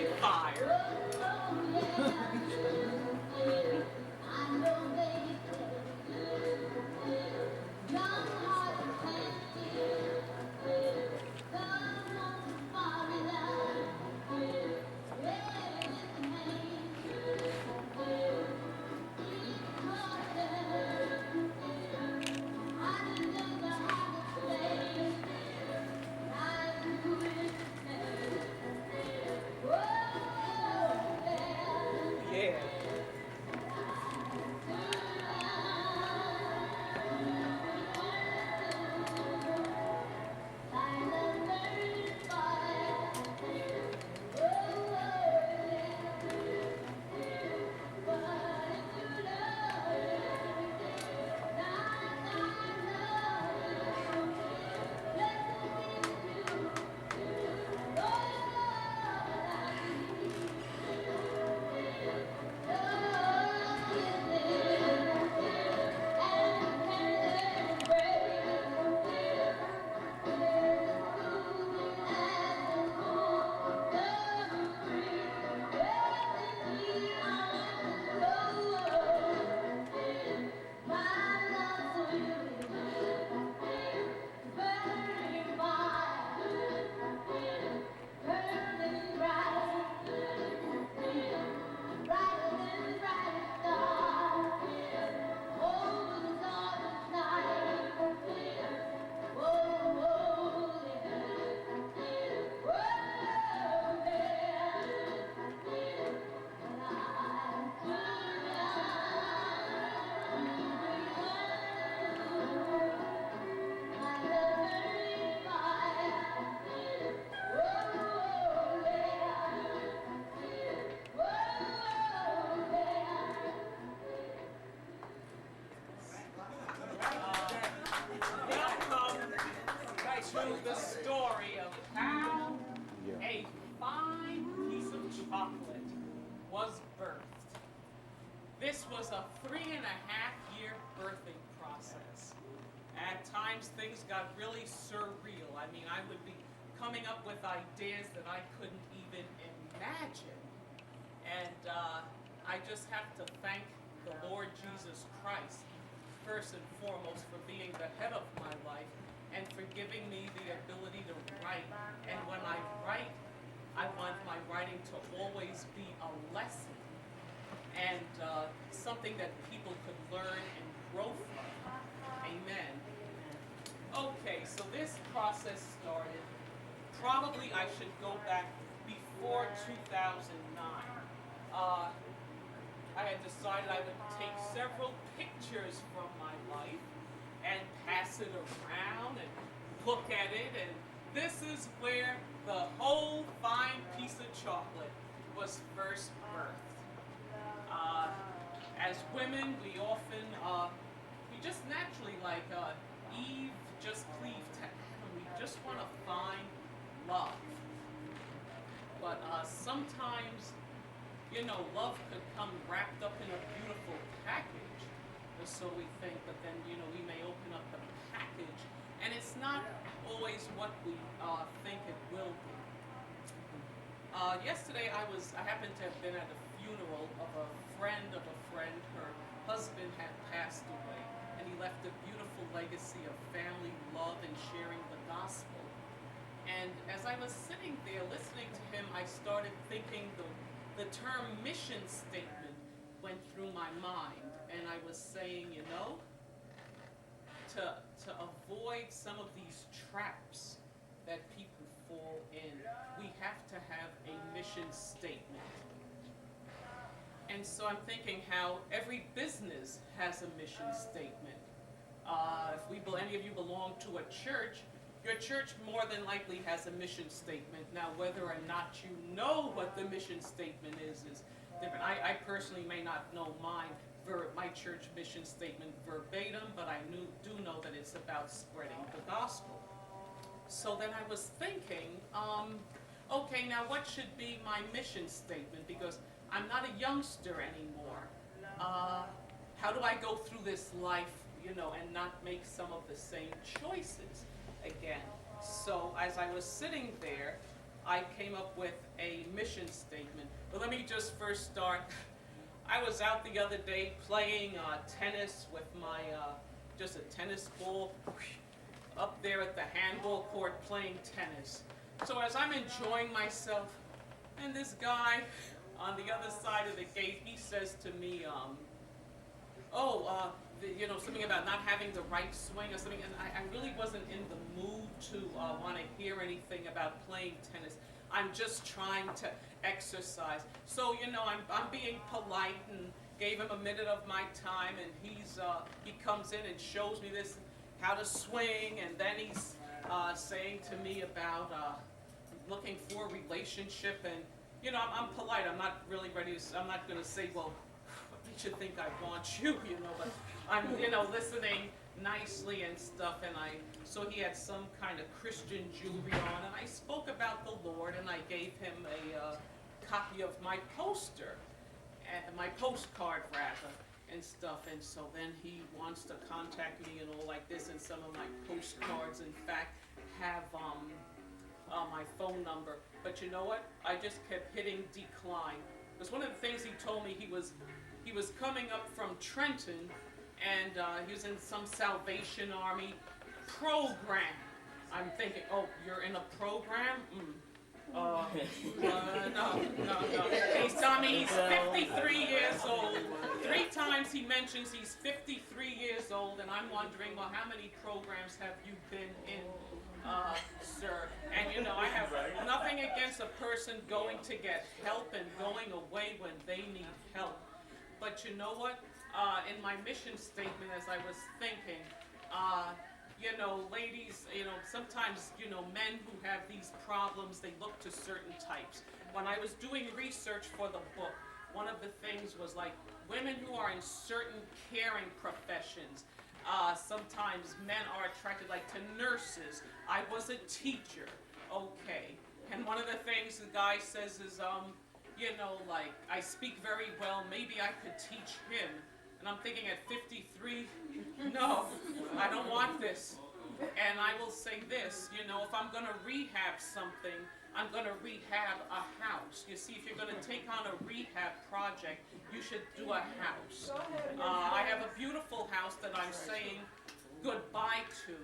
Hang fire. Yeah. Welcome to the story of how a fine piece of chocolate was birthed. This was a 3.5-year birthing process. At times things got really surreal. I mean, I would be coming up with ideas that I couldn't even imagine. And I just have to thank the Lord Jesus Christ, first and foremost, for being the head of my life and for giving me the ability to write. And when I write, I want my writing to always be a lesson and something that people could learn and grow from. Amen. Okay, so this process started, probably I should go back before 2009. I had decided I would take several pictures from my life and pass it around and look at it, and this is where the whole fine piece of chocolate was first birthed. As women, we often, we just naturally, like Eve just cleaved to Adam, we just want to find love. But sometimes, you know, love could come wrapped up in a beautiful package, or so we think, but then, you know, we may open up the package, and it's not always what we think it will be. Yesterday I happened to have been at a funeral of a friend. Her husband had passed away, and he left a beautiful legacy of family love and sharing the gospel. And as I was sitting there listening to him, I started thinking the term mission statement went through my mind, and I was saying, you know, to avoid some of these traps that people fall in, we have to have a mission statement. And so I'm thinking how every business has a mission statement. If any of you belong to a church, your church more than likely has a mission statement. Now, whether or not you know what the mission statement is different. I personally may not know my church mission statement verbatim, but I do know that it's about spreading the gospel. So then I was thinking, okay, now what should be my mission statement? Because I'm not a youngster anymore. How do I go through this life, you know, and not make some of the same choices again? So as I was sitting there, I came up with a mission statement. But let me just first start. I was out the other day playing tennis with my just a tennis ball up there at the handball court playing tennis. So as I'm enjoying myself, and this guy on the other side of the gate, he says to me, oh, something about not having the right swing or something, and I really wasn't in the mood to want to hear anything about playing tennis. I'm just trying to exercise. So, I'm being polite and gave him a minute of my time, and he comes in and shows me this, how to swing, and then he's saying to me about looking for a relationship, and, I'm polite. I'm not really ready to, I'm not going to say, well, what makes you think I want you, but I'm, listening nicely and stuff, and so he had some kind of Christian jewelry on, and I spoke about the Lord, and I gave him a copy of my poster, my postcard rather, and stuff, and so then he wants to contact me and all like this, and some of my postcards, in fact, have my phone number, but you know what? I just kept hitting decline, because one of the things he told me, he was coming up from Trenton, and he was in some Salvation Army program. I'm thinking, oh, you're in a program? No. He's telling me he's 53 years old. 3 times he mentions he's 53 years old, and I'm wondering, well, how many programs have you been in, sir? And I have nothing against a person going to get help and going away when they need help. But you know what? In my mission statement, as I was thinking, ladies, sometimes, men who have these problems, they look to certain types. When I was doing research for the book, one of the things was like women who are in certain caring professions. Sometimes men are attracted like to nurses. I was a teacher, okay. And one of the things the guy says is, like, I speak very well, maybe I could teach him. And I'm thinking at 53, no, I don't want this. And I will say this, if I'm going to rehab something, I'm going to rehab a house. You see, if you're going to take on a rehab project, you should do a house. I have a beautiful house that I'm saying goodbye to.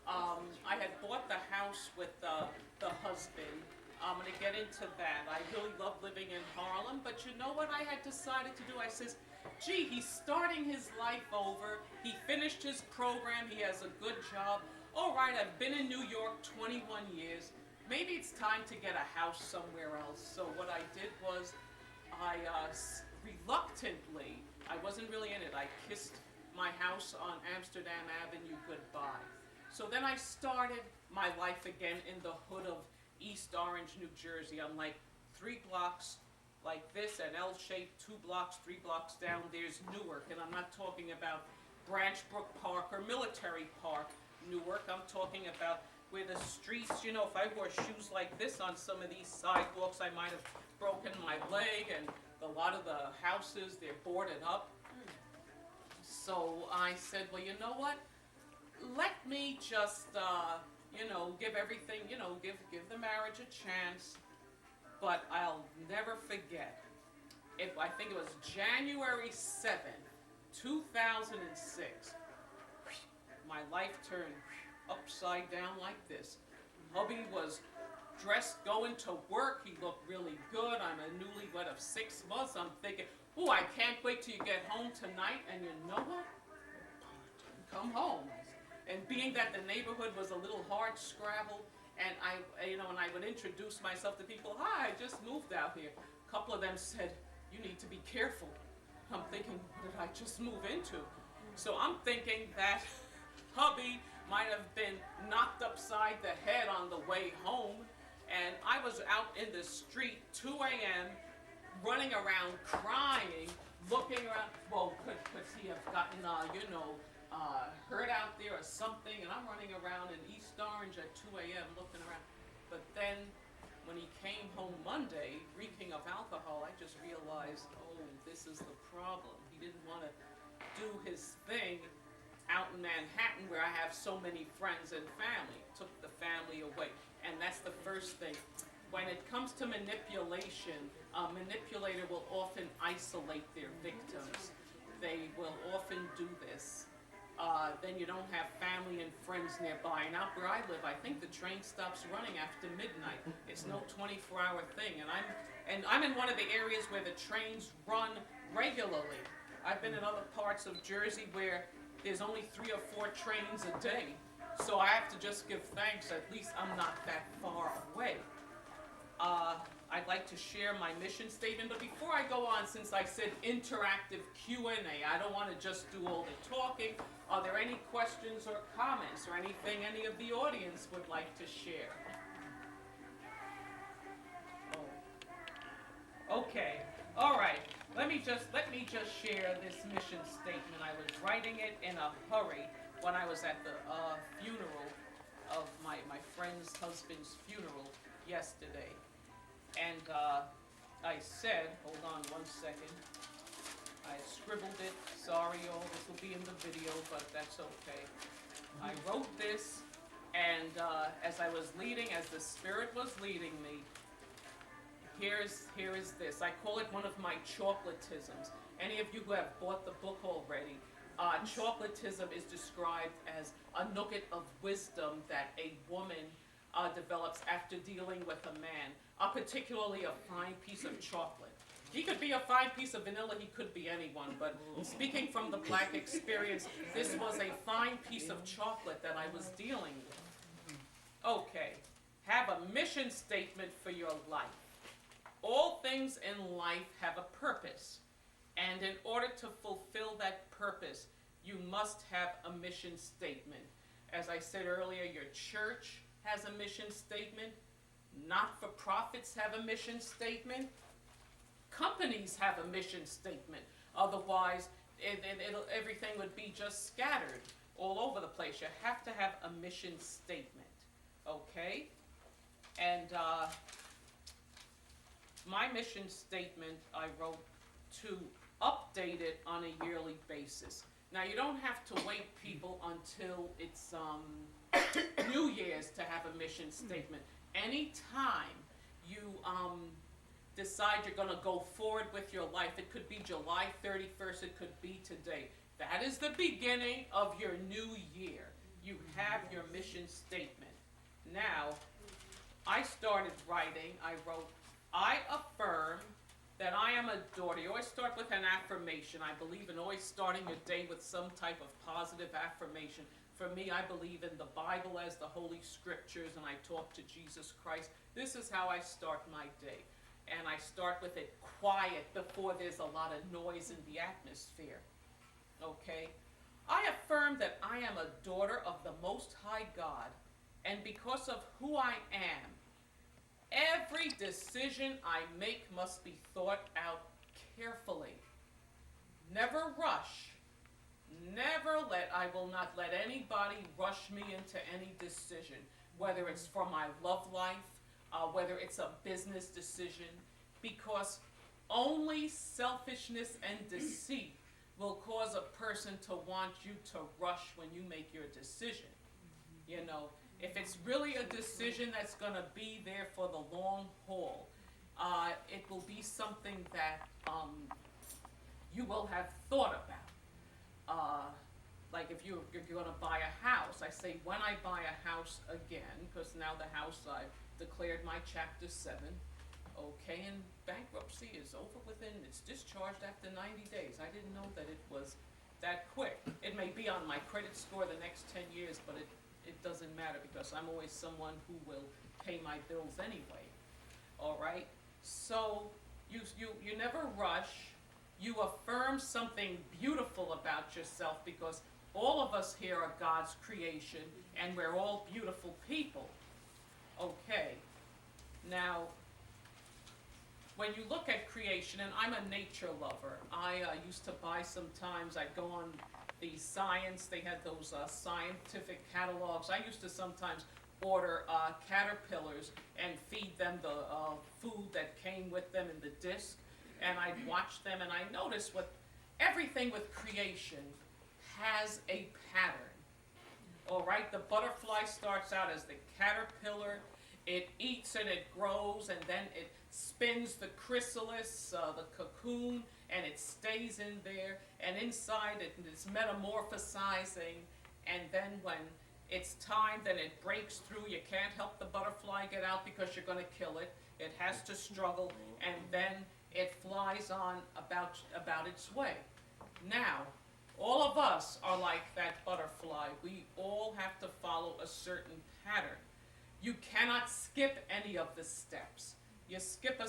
I had bought the house with the husband. I'm going to get into that. I really love living in Harlem, but you know what I had decided to do? I says, gee, he's starting his life over. He finished his program. He has a good job. All right, I've been in New York 21 years. Maybe it's time to get a house somewhere else. So what I did was I reluctantly, I wasn't really in it, I kissed my house on Amsterdam Avenue goodbye. So then I started my life again in the hood of East Orange, New Jersey. I'm like 3 blocks like this, an L shape, 2 blocks, 3 blocks down, there's Newark. And I'm not talking about Branch Brook Park or Military Park, Newark. I'm talking about where the streets, if I wore shoes like this on some of these sidewalks, I might have broken my leg, and a lot of the houses, they're boarded up. So I said, well, you know what? Let me just, give everything, give the marriage a chance. But I'll never forget, I think it was January 7th, 2006, my life turned upside down like this. Hubby was dressed going to work. He looked really good. I'm a newlywed of 6 months. I'm thinking, oh, I can't wait till you get home tonight. And you know what? Come home. And being that the neighborhood was a little hard scrabble, and I would introduce myself to people. Hi, I just moved out here. A couple of them said, you need to be careful. I'm thinking, what did I just move into? So I'm thinking that hubby might have been knocked upside the head on the way home, and I was out in the street, 2 a.m., running around, crying, looking around. Well, could he have gotten, hurt out there or something? And I'm running around in East Orange at 2 a.m. looking around. But then, when he came home Monday, reeking of alcohol, I just realized, oh, this is the problem. He didn't want to do his thing out in Manhattan, where I have so many friends and family. Took the family away. And that's the first thing. when it comes to manipulation, a manipulator will often isolate their victims. They will often do this. Then you don't have family and friends nearby. And out where I live, I think the train stops running after midnight. It's no 24-hour thing. And I'm in one of the areas where the trains run regularly. I've been in other parts of Jersey where there's only 3 or 4 trains a day. So I have to just give thanks, at least I'm not that far away. I'd like to share my mission statement, but before I go on, since I said interactive Q&A, I don't want to just do all the talking. Are there any questions or comments or anything any of the audience would like to share? Oh. Okay, all right. Let me just share this mission statement. I was writing it in a hurry when I was at the funeral of my friend's husband's funeral yesterday. And I said, hold on one second, I scribbled it, sorry all, this will be in the video, but that's okay. I wrote this, and as I was leading, as the Spirit was leading me, here is this. I call it one of my chocolatisms. Any of you who have bought the book already, chocolatism is described as a nugget of wisdom that a woman develops after dealing with a man, particularly a fine piece of chocolate. He could be a fine piece of vanilla, he could be anyone, but speaking from the black experience, this was a fine piece of chocolate that I was dealing with. Okay, have a mission statement for your life. All things in life have a purpose, and in order to fulfill that purpose, you must have a mission statement. As I said earlier, your church has a mission statement. Not-for-profits have a mission statement. Companies have a mission statement. Otherwise, everything would be just scattered all over the place. You have to have a mission statement, okay? And my mission statement, I wrote to update it on a yearly basis. Now, you don't have to wait, people, until it's New Year's to have a mission statement. Anytime you decide you're going to go forward with your life, it could be July 31st, it could be today. That is the beginning of your new year. You have your mission statement. Now, I started writing, I wrote, I affirm that I am a daughter. You always start with an affirmation. I believe in always starting your day with some type of positive affirmation. For me, I believe in the Bible as the Holy Scriptures, and I talk to Jesus Christ. This is how I start my day. And I start with it quiet before there's a lot of noise in the atmosphere. Okay? I affirm that I am a daughter of the Most High God, and because of who I am, every decision I make must be thought out carefully. Never rush. I will not let anybody rush me into any decision, whether it's for my love life, whether it's a business decision, because only selfishness and deceit will cause a person to want you to rush when you make your decision. You know, if it's really a decision that's going to be there for the long haul, it will be something that you will have thought about. Like if you're going to buy a house, I say when I buy a house again, because now the house I've declared my Chapter 7, okay, and bankruptcy is over it's discharged after 90 days. I didn't know that it was that quick. It may be on my credit score the next 10 years, but it doesn't matter because I'm always someone who will pay my bills anyway. All right? So you never rush. You affirm something beautiful about yourself because all of us here are God's creation and we're all beautiful people. Okay. Now, when you look at creation, and I'm a nature lover, I used to buy sometimes, I'd go on the science, they had those scientific catalogs. I used to sometimes order caterpillars and feed them the food that came with them in the disc, and I'd watch them, and I noticed everything with creation has a pattern. All right, the butterfly starts out as the caterpillar. it eats and it grows, and then it spins the chrysalis, the cocoon, and it stays in there, and inside it is metamorphosizing, and then when it's time, then it breaks through. You can't help the butterfly get out because you're going to kill it. It has to struggle, and then it flies on about its way. Now, all of us are like that butterfly. We all have to follow a certain pattern. You cannot skip any of the steps. You skip a